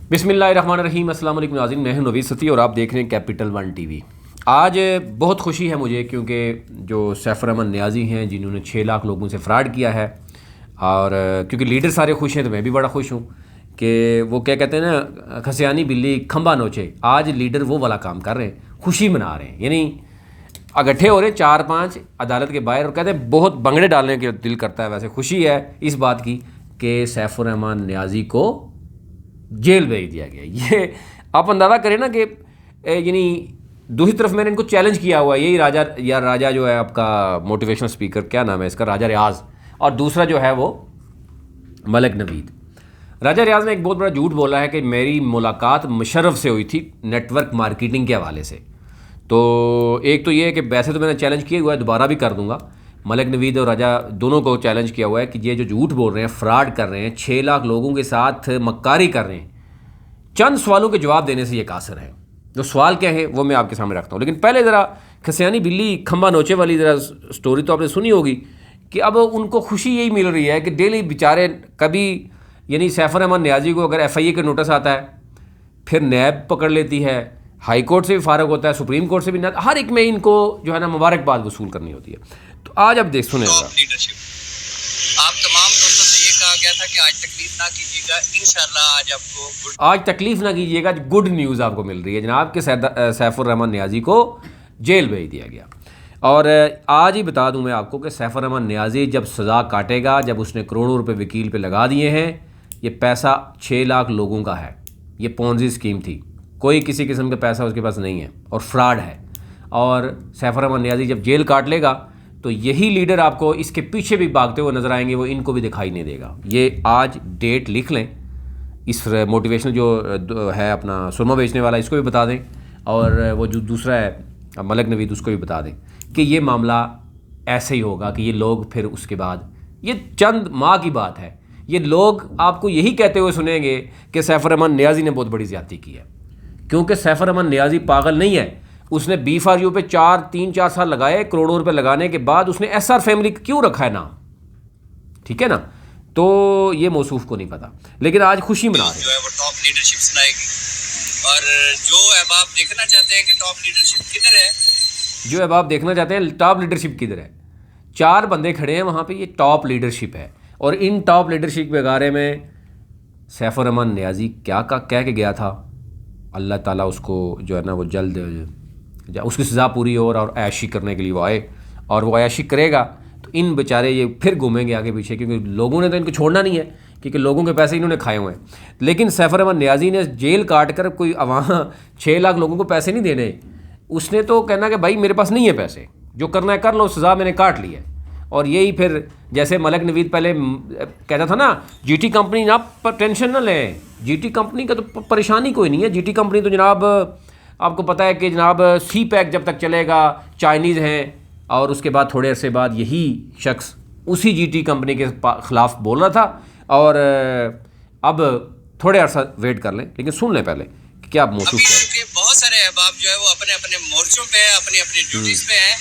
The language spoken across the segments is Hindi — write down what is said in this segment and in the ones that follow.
बिस्मिल्लाहिर्रहमानिर्रहीम। अस्सलाम वालेकुम नाज़रीन, मैं हूं नवीद सती और आप देख रहे हैं कैपिटल वन टीवी। आज बहुत खुशी है मुझे क्योंकि जो सैफुर रहमान नियाज़ी हैं जिन्होंने 6 लाख लोगों से फ्रॉड किया है, और क्योंकि लीडर सारे खुश हैं तो मैं भी बड़ा खुश हूं कि वो क्या कहते हैं ना, खसियानी बिल्ली खंबा नोचे। आज लीडर वो वाला काम कर रहे हैं, खुशी मना रहे हैं, यानी इकट्ठे हो रहे हैं 4-5 अदालत के बाहर और कहते हैं बहुत बंगड़े डालने के दिल करता है। वैसे खुशी है इस बात की कि सैफुर रहमान नियाज़ी को जेल भेज दिया गया। ये आप अंदाज़ा करें ना कि यानी दूसरी तरफ मैंने इनको चैलेंज किया हुआ है, यही राजा जो है आपका मोटिवेशनल स्पीकर, क्या नाम है इसका, राजा रियाज, और दूसरा जो है वो मलिक नवीद। राजा रियाज ने एक बहुत बड़ा झूठ बोला है कि मेरी मुलाकात मुशर्रफ से हुई थी नेटवर्क मार्केटिंग के हवाले से। तो एक तो ये है कि वैसे तो मैंने चैलेंज किया हुआ है, दोबारा भी कर दूंगा। मलिक नवीद और राजा दोनों को चैलेंज किया हुआ है कि ये जो झूठ बोल रहे हैं, फ्रॉड कर रहे हैं, 6 लाख लोगों के साथ मक्कारी कर रहे हैं, चंद सवालों के जवाब देने से ये कासिर है। जो सवाल क्या है वो मैं आपके सामने रखता हूँ, लेकिन पहले ज़रा खसियानी बिल्ली खंबा नोचे वाली ज़रा स्टोरी तो आपने सुनी होगी कि अब उनको खुशी यही मिल रही है कि डेली बेचारे कभी, यानी सैफुर रहमान नियाज़ी को अगर FIA का नोटिस आता है, फिर नैब पकड़ लेती है, हाई कोर्ट से भी फारग होता है, सुप्रीम कोर्ट से भी, हर एक में इनको जो है ना मुबारकबाद वसूल करनी होती है। तो आज अब सुने आप तमाम दोस्तों से ये कहा गया था कि आज तकलीफ ना कीजिएगा, इंशाल्लाह आज आपको आज तकलीफ ना कीजिएगा, गुड न्यूज़ आपको मिल रही है जनाब कि सैफुर रहमान नियाज़ी को जेल भेज दिया गया। और आज ही बता दूं मैं आपको कि सैफुर रहमान नियाज़ी जब सज़ा काटेगा, जब उसने करोड़ों रुपए वकील पे लगा दिए हैं, ये पैसा 6 लाख लोगों का है, ये पोंजी स्कीम थी, कोई किसी किस्म का पैसा उसके पास नहीं है और फ्रॉड है। और सैफुर रहमान नियाज़ी जब जेल काट लेगा तो यही लीडर आपको इसके पीछे भी भागते हुए नज़र आएंगे, वो इनको भी दिखाई नहीं देगा। ये आज डेट लिख लें, इस मोटिवेशनल जो है अपना सुरमा बेचने वाला, इसको भी बता दें, और वो जो दूसरा है मलिक नवीद, उसको भी बता दें कि ये मामला ऐसे ही होगा कि ये लोग फिर उसके बाद, ये चंद माह की बात है, ये लोग आपको यही कहते हुए सुनेंगे कि सैफुर रहमान नियाज़ी ने बहुत बड़ी ज़्यादती की है। क्योंकि सैफुर रहमान नियाज़ी पागल नहीं है, उसने B4U पे 3-4 साल लगाए, करोड़ों रुपए लगाने के बाद उसने SR फैमिली क्यों रखा है नाम, ठीक है ना। तो ये मौसूफ को नहीं पता, लेकिन आज खुशी मना रहे हैं, जो है वो टॉप लीडरशिप सुनाएगी। और जो अब आप देखना चाहते हैं कि टॉप लीडरशिप किधर है, जो अब आप देखना चाहते हैं टॉप लीडरशिप किधर है, 4 बंदे खड़े हैं वहाँ पे, ये टॉप लीडरशिप है। और इन टॉप लीडरशिप के बारे में सैफुर रहमान नियाज़ी क्या कह के गया था, अल्लाह ताला उसको जो है ना वो जल्द उसकी सज़ा पूरी हो और ऐशी करने के लिए वो आए, और वो ऐशी करेगा तो इन बेचारे ये फिर घूमेंगे आगे पीछे, क्योंकि लोगों ने तो इनको छोड़ना नहीं है, क्योंकि लोगों के पैसे इन्होंने खाए हुए हैं। लेकिन सैफुर रहमान नियाज़ी ने जेल काट कर कोई वहाँ 6 लाख लोगों को पैसे नहीं देने, उसने तो कहना कि भाई मेरे पास नहीं है पैसे, जो करना है कर लो, सज़ा मैंने काट ली है। और यही फिर जैसे मलिक नवीद पहले कहता था ना, GT कंपनी ना टेंशन ना लें, GT कंपनी का तो परेशानी कोई नहीं है, GT कंपनी तो जनाब आपको पता है कि जनाब CPEC जब तक चलेगा, चाइनीज़ हैं, और उसके बाद थोड़े अरसे बाद यही शख्स उसी GT कंपनी के ख़िलाफ़ बोल रहा था। और अब थोड़े अरसा वेट कर लें, लेकिन सुन लें पहले कि क्या महसूस कर। बहुत सारे अहबाब जो है वो अपने अपने मोर्चों पे हैं, अपनी अपनी ड्यूटीज़ पे हैं,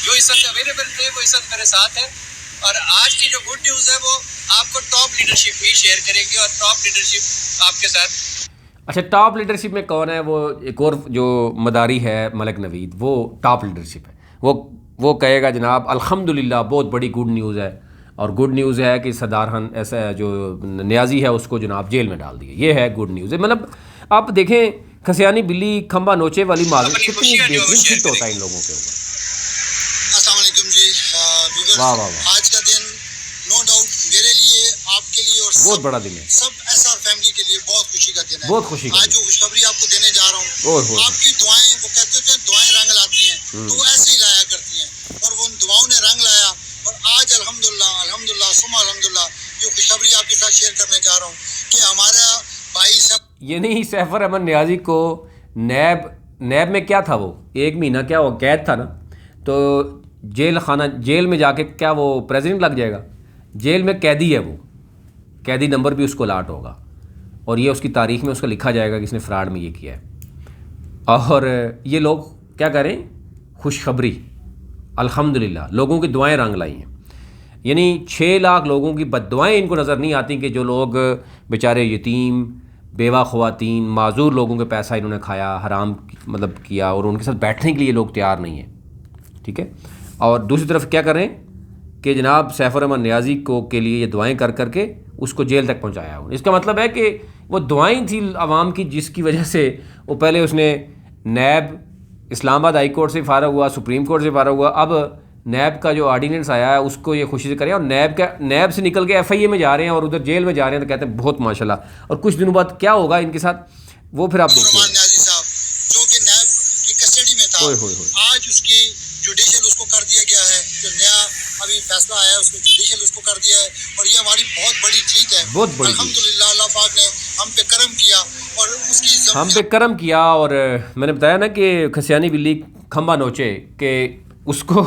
जो इस वक्त अवेलेबल थे वो इस वक्त मेरे साथ है। और आज की जो गुड न्यूज़ है वो आपको टॉप लीडरशिप ही शेयर करेगी, और टॉप लीडरशिप आपके साथ। अच्छा, टॉप लीडरशिप में कौन है? वो एक और जो मदारी है मलिक नवीद, वो टॉप लीडरशिप है। वो कहेगा जनाब अल्हम्दुलिल्लाह बहुत बड़ी गुड न्यूज़ है, और गुड न्यूज़ है कि सदार खान ऐसा जो नियाज़ी है उसको जनाब जेल में डाल दिया, ये है गुड न्यूज़ है। मतलब आप देखें खसियानी बिल्ली खंबा नोचे वाली माजूद कितनी बेहतरीन फिट होता है इन लोगों के ऊपर। अस्सलाम वालेकुम जी, वाह वाह वाह, आज का दिन नो डाउट मेरे लिए, आपके लिए और बहुत बड़ा दिन है, सब SR फैमिली के लिए बहुत खुशी का दिन है। बहुत खुशी का आज जो खुशखबरी आपको देने जा रहा हूँ, आपकी दुआएं, वो कहते थे दुआएं रंग लाती हैं, तो ऐसे ही लाया करती हैं, और वो उन दुआओं ने रंग लाया। और आज अल्हम्दुलिल्लाह सुम्मा अल्हम्दुलिल्लाह ये खुशखबरी आपके साथ शेयर करने जा रहा हूँ कि हमारा भाई सब, ये नहीं, सैफुर रहमान नियाज़ी को नैब में क्या था, वो 1 महीना क्या वो कैद था ना, तो जेल में जाके क्या वो प्रेसिडेंट लग जाएगा? जेल में कैदी है, वो कैदी नंबर भी उसको अलाट होगा, और ये उसकी तारीख में उसका लिखा जाएगा कि इसने फ्रॉड में ये किया है। और ये लोग क्या करें, खुशखबरी अल्हम्दुलिल्लाह लोगों की दुआएं रंग लाई हैं। यानी 6 लाख लोगों की बद्दुआएं इनको नज़र नहीं आती कि जो लोग बेचारे यतीम बेवा ख़वातीन, माजूर लोगों के पैसा इन्होंने खाया, हराम मतलब किया, और उनके साथ बैठने के लिए लोग तैयार नहीं हैं, ठीक है। और दूसरी तरफ क्या करें कि जनाब सैफ रहमान नियाज़ी को के लिए ये दुआएं कर करके उसको जेल तक पहुंचाया। इसका मतलब है कि वो दुआएं थी आवाम की, जिसकी वजह से वो पहले उसने नैब इस्लामाबाद हाई कोर्ट से फारग हुआ, सुप्रीम कोर्ट से फारग हुआ, अब नैब का जो ऑर्डिनेंस आया है उसको ये खुशी से करें, और नैब से निकल के FIA में जा रहे हैं और उधर जेल में जा रहे हैं, तो कहते हैं बहुत माशाल्लाह। और कुछ दिनों बाद क्या होगा इनके साथ वो फिर आप देखिए। जो कि नैब की कस्टडी में था, आज उसकी जुडिशियल उसको कर दिया गया है, जो नया अभी फैसला आया है उसको जुडिशियल उसको कर दिया है, और ये हमारी बहुत बड़ी जीत है। बहुत बड़ी अल्हम्दुलिल्लाह, अल्लाह पाक ने हम पे करम किया और उसकी हम पे करम किया। और मैंने बताया ना कि खसियानी बिल्ली खंबा नोचे, कि उसको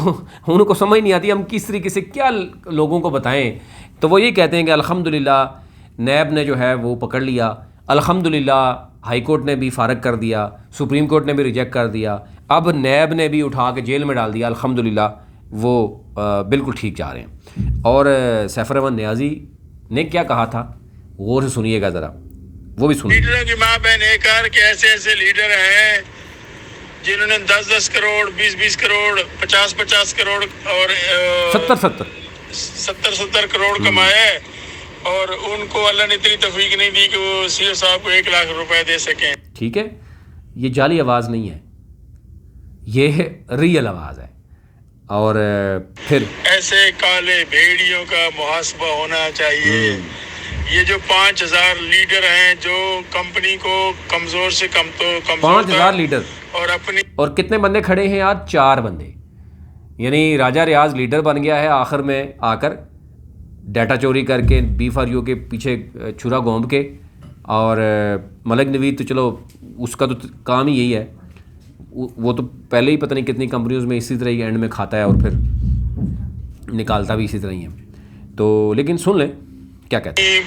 उनको समझ नहीं आती हम किस तरीके से क्या लोगों को बताएं। तो वो ये कहते हैं कि अल्हम्दुलिल्लाह नैब ने जो है वो पकड़ लिया, अल्हम्दुलिल्लाह हाई कोर्ट ने भी फारग कर दिया, सुप्रीम कोर्ट ने भी रिजेक्ट कर दिया, अब नैब ने भी उठा के जेल में डाल दिया। अल्हम्दुलिल्लाह वो बिल्कुल ठीक जा रहे हैं। और सैफ रहमान नियाज़ी ने क्या कहा था गौर से सुनिएगा ज़रा, वो भी सुनिए। लीडरों की माँ बहन एक के ऐसे ऐसे लीडर हैं जिन्होंने 10-10 करोड़, 20-20 करोड़, 50-50 करोड़ और 70-70 करोड़ कमाए, और उनको अल्लाह ने इतनी तौफीक नहीं दी कि वो CEO साहब को 1 लाख रुपए दे सकें। ठीक है, ये जाली आवाज़ नहीं है, ये रियल आवाज़ है। और फिर ऐसे काले भेड़ियों का मुहासबा होना चाहिए। ये जो 5000 लीडर हैं जो कंपनी को कमजोर से कमजोर 5000 लीडर, और कितने बंदे खड़े हैं यार? 4 बंदे। यानी राजा रियाज लीडर बन गया है आखिर में आकर, डाटा चोरी करके B4U के पीछे छुरा घोंप के। और मलिक नवीद तो चलो उसका तो काम ही यही है, वो तो पहले ही पता नहीं कितनी कंपनियों में इसी तरह ही एंड में खाता है और फिर निकालता भी इसी तरह ही है। तो लेकिन सुन लें क्या कहते हैं।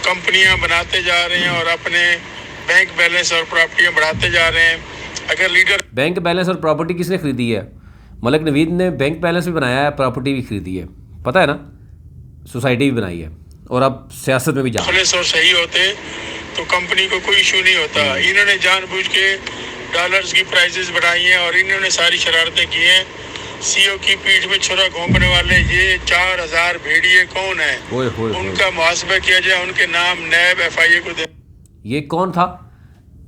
कंपनियां बनाते जा रहे हैं और अपने बैंक बैलेंस और प्रॉपर्टियां बढ़ाते जा रहे हैं। अगर लीडर बैंक बैलेंस और प्रॉपर्टी किसने खरीदी है? मलिक नवीद ने बैंक बैलेंस भी बनाया है, प्रॉपर्टी भी खरीदी है, पता है ना, सोसाइटी भी बनाई है, और अब सियासत में भी जा रहे हैं। और सही होते तो कंपनी को कोई इशू नहीं होता। इन्होंने जानबूझ के डॉलर्स की प्राइसेस बढ़ाई हैं और इन्होंने सारी शरारतें की हैं। CEO की पीठ में छुरा घोंपने वाले ये 4000 भेड़िए कौन है? उनका मुहासबा किया जाए, उनके नाम नैब FIA को दे। ये कौन था?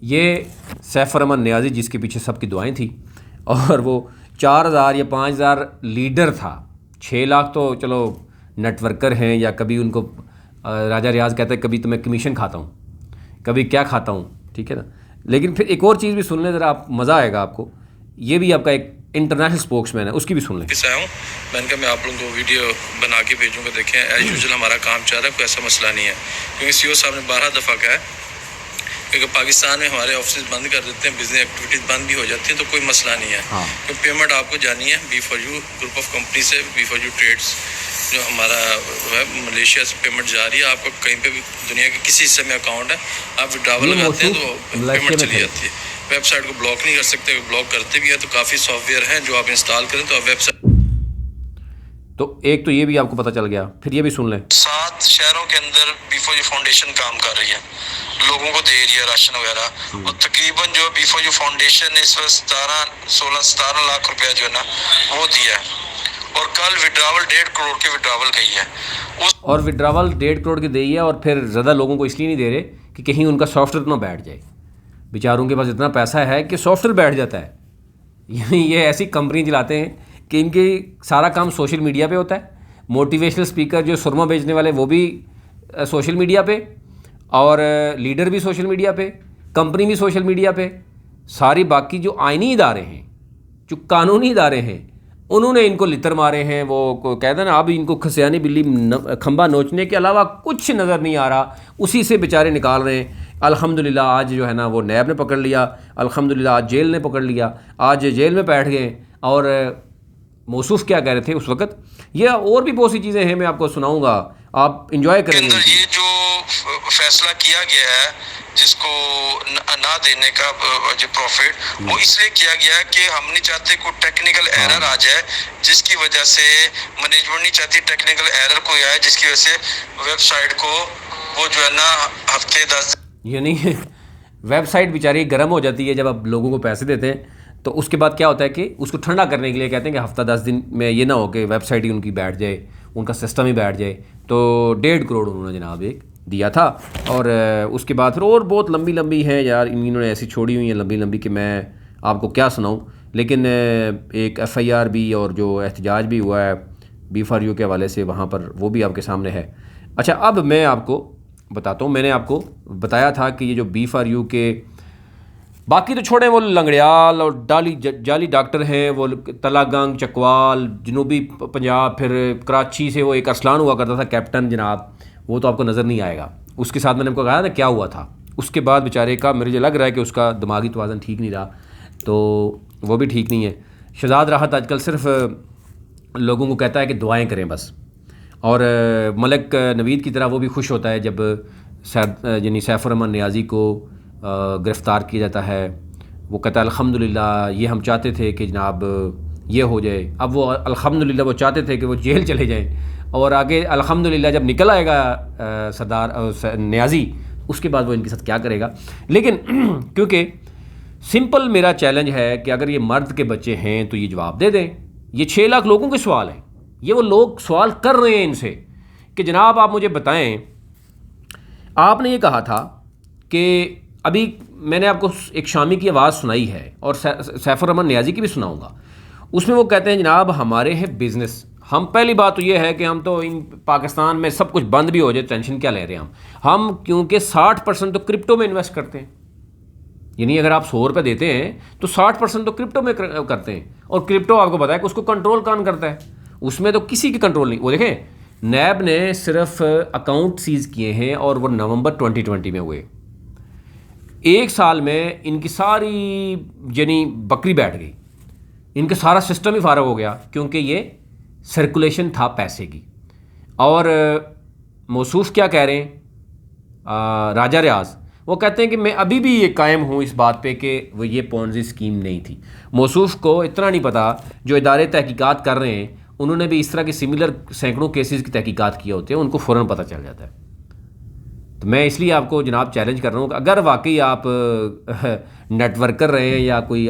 ये सैफ रहमान नियाज़ी, जिसके पीछे सबकी दुआएं थी, और वो 4000 या 5000 लीडर था। 6 लाख तो चलो नेटवर्कर हैं, या कभी उनको राजा रियाज कहते हैं कभी तो मैं कमीशन खाता हूँ, कभी क्या खाता हूँ, ठीक है ना। लेकिन फिर एक और चीज़ भी सुन लें ज़रा, आप मज़ा आएगा आपको। ये भी आपका एक इंटरनेशनल स्पोक्समैन है, उसकी भी सुन लें। मैंने कहा मैं आप लोगों को वीडियो बना के भेजूंगा, देखें एज यूजुअल हमारा काम चल रहा है, कोई ऐसा मसला नहीं है। क्योंकि CEO साहब ने 12 दफ़ा कहा है, क्योंकि पाकिस्तान में हमारे ऑफिस बंद कर देते हैं, बिजनेस एक्टिविटीज़ बंद भी हो जाती है, तो कोई मसला नहीं है। तो पेमेंट आपको जानी है B4U ग्रुप ऑफ कंपनी से, B4U ट्रेड्स जो हमारा मलेशिया से पेमेंट जा रही है। आपको कहीं पे भी दुनिया के किसी हिस्से में अकाउंट है, आप विड्रॉवल लगाते हैं तो पेमेंट चली जाती है। वेबसाइट को ब्लॉक नहीं कर सकते, ब्लॉक करते भी है तो काफ़ी सॉफ्टवेयर हैं जो आप इंस्टॉल करें तो आप वेबसाइट। तो एक तो ये भी आपको पता चल गया, फिर ये भी सुन लें। 7 शहरों के अंदर B4U फाउंडेशन काम कर रही है, लोगों को दे रही है राशन वगैरह, और तकरीबन जो B4U फाउंडेशन ने इस वक्त 16-17 लाख रुपया जो है ना वो दिया है, और कल विड्रावल 1.5 करोड़ की विड्रावल गई है और विड्रावल 1.5 करोड़ की दी है, और फिर ज़्यादा लोगों को इसलिए नहीं दे रहे कि कहीं उनका सॉफ्टवेयर ना बैठ जाए। बेचारों के पास इतना पैसा है कि सॉफ्टवेयर बैठ जाता है। यानी ये ऐसी कंपनी चलाते हैं कि इनकी सारा काम सोशल मीडिया पे होता है। मोटिवेशनल स्पीकर जो सुरमा बेचने वाले वो भी सोशल मीडिया पे, और लीडर भी सोशल मीडिया पे, कंपनी भी सोशल मीडिया पे, सारी बाकी जो आइनी इदारे हैं, जो कानूनी इदारे हैं, उन्होंने इनको लितर मारे हैं। वो कहते हैं ना, अब इनको खसियानी बिल्ली खंबा नोचने के अलावा कुछ नज़र नहीं आ रहा, उसी से बेचारे निकाल रहे हैं। अल्हम्दुलिल्लाह आज जो है ना वो नैब ने पकड़ लिया, अल्हम्दुलिल्लाह आज जेल ने पकड़ लिया, आज जेल में बैठ गए। और मौसूफ क्या कह रहे थे उस वक़्त, ये और भी बहुत सी चीज़ें हैं, मैं आपको सुनाऊँगा, आप इंजॉय करेंगे। ये जो फैसला किया गया है जिसको ना देने का जो प्रॉफिट, वो इसलिए किया गया है कि हम नहीं चाहते कोई टेक्निकल एरर आ जाए, जिसकी वजह से मैनेजमेंट नहीं चाहती टेक्निकल एरर कोई आए जिसकी वजह से वेबसाइट को वो जो है ना हफ्ते 10 यानी वेबसाइट बेचारी गर्म हो जाती है जब आप लोगों को पैसे देते हैं, तो उसके बाद क्या होता है कि उसको ठंडा करने के लिए कहते हैं कि हफ्ता 10 दिन में ये ना हो कि वेबसाइट ही उनकी बैठ जाए, उनका सिस्टम ही बैठ जाए। तो 1.5 करोड़ उन्होंने जनाब एक दिया था, और उसके बाद फिर और बहुत लंबी लंबी हैं यार, इन्होंने ऐसी छोड़ी हुई हैं लंबी लंबी कि मैं आपको क्या सुनाऊँ। लेकिन एक FIR भी और जो एहतजाज भी हुआ है B4U के हवाले से वहाँ पर, वो भी आपके सामने है। अच्छा, अब मैं आपको बताता हूँ, मैंने आपको बताया था कि ये जो B4U के बाकी तो छोड़े, वो लंगड़ियाल और जाली डॉक्टर हैं, वो तलागंग, चकवाल, जनूबी पंजाब, फिर कराची से वो एक अरसलान हुआ करता था कैप्टन जनाब, वो तो आपको नज़र नहीं आएगा। उसके साथ मैंने आपको कहा था क्या हुआ था। उसके बाद बेचारे का मुझे लग रहा है कि उसका दिमागी तवाज़न ठीक नहीं रहा, तो वो भी ठीक नहीं है। शहजाद राहत आजकल सिर्फ लोगों को कहता है कि दुआएं करें बस, और मलिक नवीद की तरह वो भी खुश होता है जब यानी सैफ रहमान नियाज़ी को गिरफ़्तार किया जाता है। वो कहता है अल्हम्दुलिल्लाह, ये हम चाहते थे कि जनाब ये हो जाए। अब वो अल्हम्दुलिल्लाह वो चाहते थे कि वो जेल चले जाएं, और आगे अल्हम्दुलिल्लाह जब निकल आएगा सरदार नियाज़ी, उसके बाद वो इनके साथ क्या करेगा। लेकिन क्योंकि सिंपल मेरा चैलेंज है कि अगर ये मर्द के बच्चे हैं तो ये जवाब दे दें। ये 6 लाख लोगों के सवाल हैं, ये वो लोग सवाल कर रहे हैं इनसे कि जनाब आप मुझे बताएं, आपने ये कहा था कि अभी मैंने आपको एक शामी की आवाज़ सुनाई है और सैफ रहमान नियाज़ी की भी सुनाऊंगा। उसमें वो कहते हैं जनाब हमारे हैं बिज़नेस, हम पहली बात तो ये है कि हम तो इन पाकिस्तान में सब कुछ बंद भी हो जाए टेंशन क्या ले रहे हैं हम क्योंकि 60% तो क्रिप्टो में इन्वेस्ट करते हैं। यानी अगर आप 100 रुपये देते हैं तो 60% तो क्रिप्टो में करते हैं, और क्रिप्टो आपको पता है कि उसको कंट्रोल कौन करता है, उसमें तो किसी की कंट्रोल नहीं। वो देखें नैब ने सिर्फ अकाउंट सीज़ किए हैं और वो नवंबर 2020 में हुए। 1 साल में इनकी सारी यानी बकरी बैठ गई, इनका सारा सिस्टम ही फारग हो गया क्योंकि ये सर्कुलेशन था पैसे की। और मौसूफ क्या कह रहे हैं, राजा रियाज, वो कहते हैं कि मैं अभी भी ये कायम हूँ इस बात पे कि वो ये पोंजी स्कीम नहीं थी। मौसूफ को इतना नहीं पता, जो इदारे तहकीकात कर रहे हैं उन्होंने भी इस तरह के सिमिलर सैकड़ों केसेस की तहकीकात किए होते हैं, उनको फ़ौरन पता चल जाता है। तो मैं इसलिए आपको जनाब चैलेंज कर रहा हूँ कि अगर वाकई आप नेटवर्क कर रहे हैं या कोई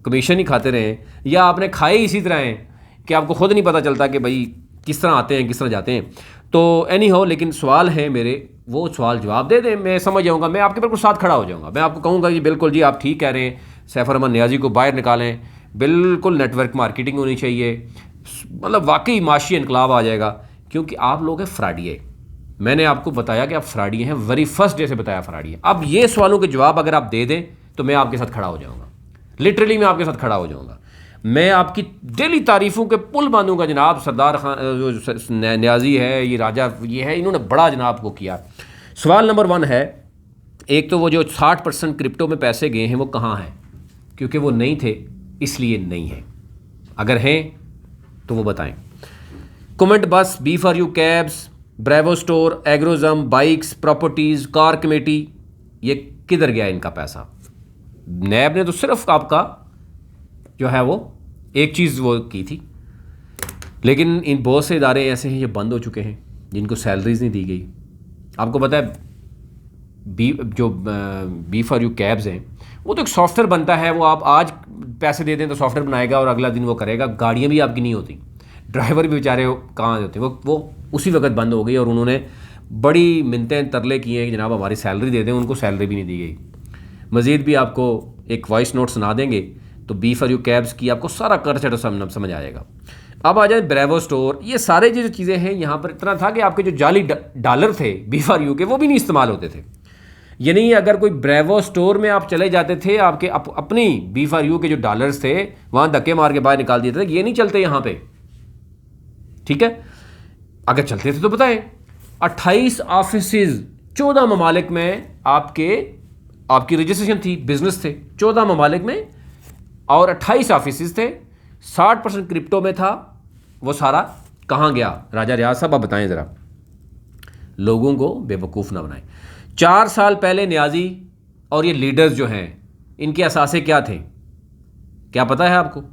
कमीशन ही खाते रहे हैं, या आपने खाए इसी तरह हैं कि आपको ख़ुद नहीं पता चलता कि भाई किस तरह आते हैं किस तरह जाते हैं, तो एनी हो, लेकिन सवाल है मेरे, वो सवाल जवाब दे दें, मैं समझ जाऊँगा, मैं आपके बिल्कुल साथ खड़ा हो जाऊँगा। मैं आपको कहूँगा कि बिल्कुल जी आप ठीक कह रहे हैं, सैफ रहमान नियाज़ी को बाहर निकालें, बिल्कुल नेटवर्क मार्केटिंग होनी चाहिए, मतलब वाकई माशी इनकलाब आ जाएगा, क्योंकि आप लोग हैं फ्रॉडिये। मैंने आपको बताया कि आप फ्रॉडिये हैं, वेरी फर्स्ट डे से बताया फ्रॉडिये। अब ये सवालों के जवाब अगर आप दे दें तो मैं आपके साथ खड़ा हो जाऊँगा, लिटरली मैं आपके साथ खड़ा हो जाऊँगा। मैं आपकी डेली तारीफ़ों के पुल बांधूंगा जनाब। सरदार खान जो नियाज़ी है, ये राजा ये है, इन्होंने बड़ा जनाब को किया। सवाल नंबर 1 है, एक तो वो जो 60% क्रिप्टो में पैसे गए हैं वो कहाँ हैं, क्योंकि वो नहीं थे इसलिए नहीं है, अगर हैं तो वो बताएं। कमेंट बस, B4U कैब्स, ब्रेवो स्टोर, एग्रोजम, बाइक्स, प्रॉपर्टीज़, कार कमेटी, ये किधर गया इनका पैसा। नैब ने तो सिर्फ आपका जो है वो एक चीज़ वो की थी, लेकिन इन बहुत से इदारे ऐसे हैं जो बंद हो चुके हैं जिनको सैलरीज नहीं दी गई। आपको पता है B4U कैब्स हैं, वो तो एक सॉफ्टवेयर बनता है, वो आप आज पैसे दे दें तो सॉफ्टवेयर बनाएगा और अगला दिन वो करेगा। गाड़ियाँ भी आपकी नहीं होती, ड्राइवर भी बेचारे कहाँ होते हैं, वो उसी वक्त बंद हो गई, और उन्होंने बड़ी मिन्नतें तरले किए हैं कि जनाब हमारी सैलरी दे दें, उनको सैलरी भी नहीं दी गई। मज़ीद भी आपको एक वॉइस नोट सुना देंगे तो B4U कैब्स की आपको सारा कर्च समझ आ जाएगा। अब आ जाए ब्रेवो स्टोर, ये सारे जो चीज़ें हैं यहाँ पर इतना था कि आपके जो जाली डॉलर थे B4U के वो भी नहीं इस्तेमाल होते थे। यानी अगर कोई ब्रेवो स्टोर में आप चले जाते थे, आपके अपनी B4U के जो डॉलर्स थे वहाँ धक्के मार के बाहर निकाल दिए थे, ये नहीं चलते यहाँ पे, ठीक है। अगर चलते थे तो बताएं। 28 ऑफिसेज 14 ममालिक में आपकी रजिस्ट्रेशन थी, बिजनेस थे 14 ममालिक में, और 28 ऑफिसेज थे, 60% क्रिप्टो में था। वो सारा कहाँ गया? राजा रियाज साहब आप बताएं ज़रा, लोगों को बेवकूफ़ ना बनाएं। 4 साल पहले नियाज़ी और ये लीडर्स जो हैं इनके असासे क्या थे, क्या पता है आपको?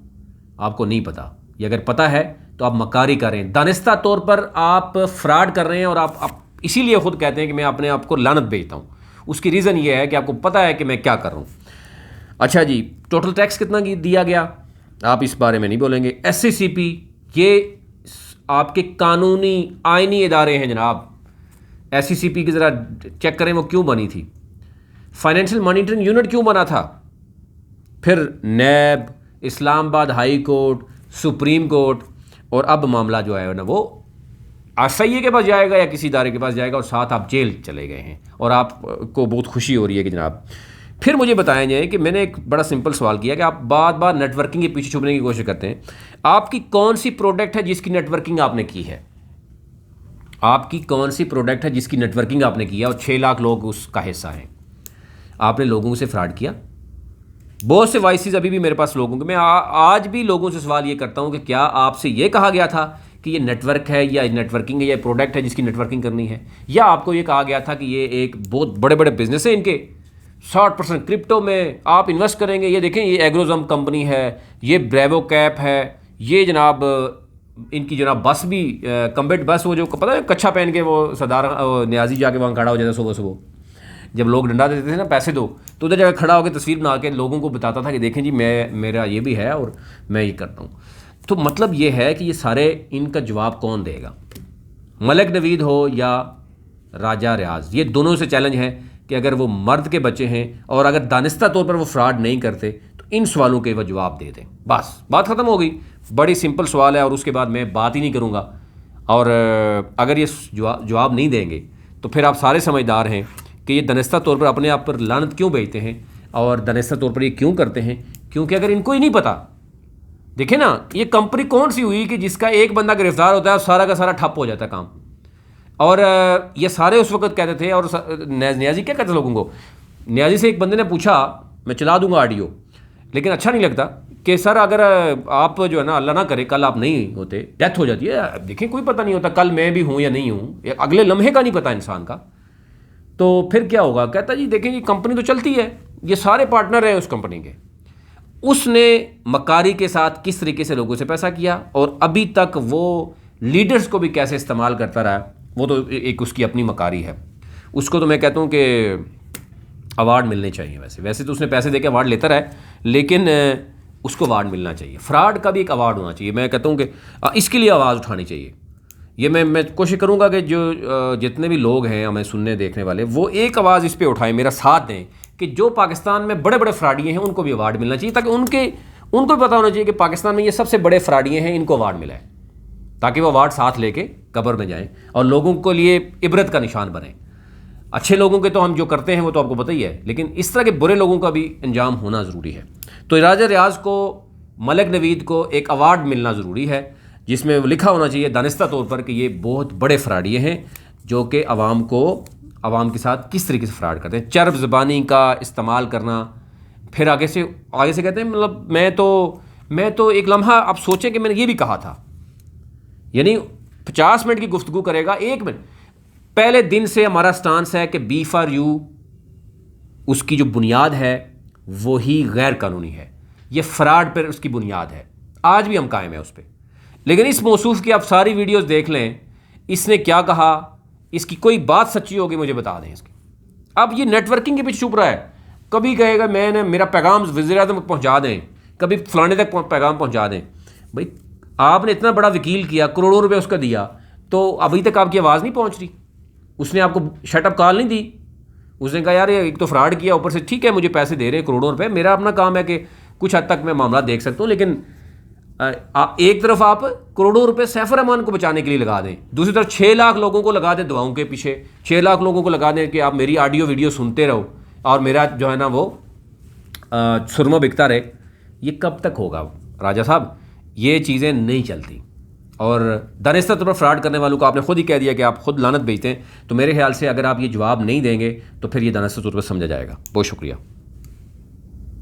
आपको नहीं पता। ये अगर पता है तो आप मकारी कर रहे हैं, दानिस्ता तौर पर आप फ्रॉड कर रहे हैं, और आप इसीलिए खुद कहते हैं कि मैं अपने आप को लानत भेजता हूँ। उसकी रीज़न ये है कि आपको पता है कि मैं क्या कर रहा हूँ। अच्छा जी, टोटल टैक्स कितना दिया गया आप इस बारे में नहीं बोलेंगे। SCCP ये आपके कानूनी आइनी इदारे हैं जनाब। SCCP की ज़रा चेक करें वो क्यों बनी थी, फाइनेंशियल मॉनिटरिंग यूनिट क्यों बना था, फिर NAB, Islamabad high court, supreme court, और अब मामला जो है ना वो SIA के पास जाएगा या किसी इदारे के पास जाएगा, और साथ आप जेल चले गए हैं और आपको बहुत खुशी हो रही है कि जनाब। फिर मुझे बताया जाए कि मैंने एक बड़ा सिंपल सवाल किया कि आप बार बार नेटवर्किंग के पीछे छुपने की कोशिश करते हैं। आपकी कौन सी प्रोडक्ट है जिसकी नेटवर्किंग आपने की है? आपकी कौन सी प्रोडक्ट है जिसकी नेटवर्किंग आपने किया और 6 लाख लोग उसका हिस्सा हैं? आपने लोगों से फ्रॉड किया। बहुत से वॉइसेस अभी भी मेरे पास लोगों के, मैं आज भी लोगों से सवाल ये करता हूँ कि क्या आपसे ये कहा गया था कि ये नेटवर्क है या नेटवर्किंग है या प्रोडक्ट है जिसकी नेटवर्किंग करनी है, या आपको ये कहा गया था कि ये एक बहुत बड़े बड़े बिजनेस है, इनके 60% क्रिप्टो में आप इन्वेस्ट करेंगे, ये देखें ये एग्रोजम कंपनी है, ये ब्रेवो कैप है, ये जनाब इनकी जनाब बस भी कम्बेट बस, वो जो पता है कच्छा पहन के वो सरदार न्याजी जाके वहाँ खड़ा हो जाता सुबह सुबह, जब लोग डंडा देते थे ना पैसे दो, तो उधर जगह खड़ा होकर तस्वीर बना के लोगों को बताता था कि देखें जी मेरा ये भी है और मैं ये करता हूँ। तो मतलब ये है कि ये सारे इनका जवाब कौन देगा? मलिक नवीद हो या राजा रियाज, ये दोनों से चैलेंज है कि अगर वो मर्द के बच्चे हैं और अगर दानिस्ता तौर पर वो फ्रॉड नहीं करते तो इन सवालों के वो जवाब दे दें। बस बात ख़त्म हो गई। बड़ी सिंपल सवाल है और उसके बाद मैं बात ही नहीं करूँगा। और अगर ये जवाब नहीं देंगे तो फिर आप सारे समझदार हैं कि ये दानिस्ता तौर पर अपने आप पर लानत क्यों भेजते हैं और दानिस्ता तौर पर ये क्यों करते हैं, क्योंकि अगर इनको ही नहीं पता, देखें ना ये कंपनी कौन सी हुई कि जिसका एक बंदा गिरफ्तार होता है और सारा का सारा ठप हो जाता है काम। और ये सारे उस वक्त कहते थे, और न्याजी क्या कहते लोगों को, न्याजी से एक बंदे ने पूछा मैं चला दूंगा ऑडियो, लेकिन अच्छा नहीं लगता कि सर अगर आप जो है ना अल्लाह ना करे कल आप नहीं होते, डेथ हो जाती है, देखें कोई पता नहीं होता कल मैं भी हूँ या नहीं हूँ, अगले लम्हे का नहीं पता इंसान का, तो फिर क्या होगा। कहता जी देखें ये कंपनी तो चलती है, ये सारे पार्टनर हैं उस कंपनी के, उसने मकारी के साथ किस तरीके से लोगों से पैसा किया और अभी तक वो लीडर्स को भी कैसे इस्तेमाल करता रहा, वो तो एक उसकी अपनी मकारी है। उसको तो मैं कहता हूँ कि अवार्ड मिलने चाहिए। वैसे तो उसने पैसे देके अवार्ड लेता रहा है, लेकिन उसको अवार्ड मिलना चाहिए। फ्रॉड का भी एक अवार्ड होना चाहिए। मैं कहता हूँ कि इसके लिए आवाज़ उठानी चाहिए। ये मैं कोशिश करूँगा कि जो जितने भी लोग हैं हमें सुनने देखने वाले, वो एक आवाज़ इस पर उठाएं, मेरा साथ दें कि जो पाकिस्तान में बड़े बड़े फ्रॉडिये हैं उनको भी अवार्ड मिलना चाहिए, ताकि उनको भी पता होना चाहिए कि पाकिस्तान में ये सबसे बड़े फ्रॉडिये हैं, इनको अवार्ड मिला है, ताकि वो अवार्ड साथ लेके कब्र में जाएं और लोगों के लिए इबरत का निशान बने। अच्छे लोगों के तो हम जो करते हैं वो तो आपको पता ही है, लेकिन इस तरह के बुरे लोगों का भी अंजाम होना ज़रूरी है। तो राजा रियाज को, मलिक नवीद को एक अवार्ड मिलना ज़रूरी है, जिसमें लिखा होना चाहिए दानिस्ता तौर पर कि ये बहुत बड़े फ्रॉडिये हैं जो कि आवाम के साथ किस तरीके से फ्रॉड करते हैं। चर्ब ज़बानी का इस्तेमाल करना, फिर आगे से कहते हैं मतलब मैं तो एक लम्हा आप सोचें कि मैंने ये भी कहा था, यानी 50 मिनट की गुफ्तगू करेगा, 1 मिनट पहले दिन से हमारा स्टांस है कि बी फॉर यू उसकी जो बुनियाद है वो ही गैर कानूनी है, ये फ्रॉड पर उसकी बुनियाद है, आज भी हम कायम है उस पर। लेकिन इस मौसूफ की आप सारी वीडियोस देख लें, इसने क्या कहा, इसकी कोई बात सच्ची होगी मुझे बता दें इसकी। अब ये नेटवर्किंग के पीछे छुप रहा है, कभी कहेगा मैंने मेरा पैगाम वज़ीर-ए-आज़म तक पहुँचा दें, कभी फलाने तक पैगाम पहुँचा दें। भाई आपने इतना बड़ा वकील किया, करोड़ों रुपए उसका दिया, तो अभी तक आपकी आवाज़ नहीं पहुँच रही, उसने आपको शटअप कॉल नहीं दी, उसने कहा यार एक तो फ्रॉड किया, ऊपर से ठीक है मुझे पैसे दे रहे हैं करोड़ों रुपए, मेरा अपना काम है कि कुछ हद तक मैं मामला देख सकता हूँ, लेकिन एक तरफ आप करोड़ों रुपए सैफ रहमान को बचाने के लिए लगा दें, दूसरी तरफ 6 लाख लोगों को लगा दें दुआओं के पीछे, 6 लाख लोगों को लगा दें कि आप मेरी ऑडियो वीडियो सुनते रहो और मेरा जो है ना वो सुरमा बिकता रहे। ये कब तक होगा राजा साहब? ये चीज़ें नहीं चलती। और दानिस्ता तौर पर फ्रॉड करने वालों को आपने खुद ही कह दिया कि आप खुद लानत भेजते हैं, तो मेरे ख्याल से अगर आप ये जवाब नहीं देंगे तो फिर ये दानिस्ता तौर पर समझा जाएगा। बहुत शुक्रिया।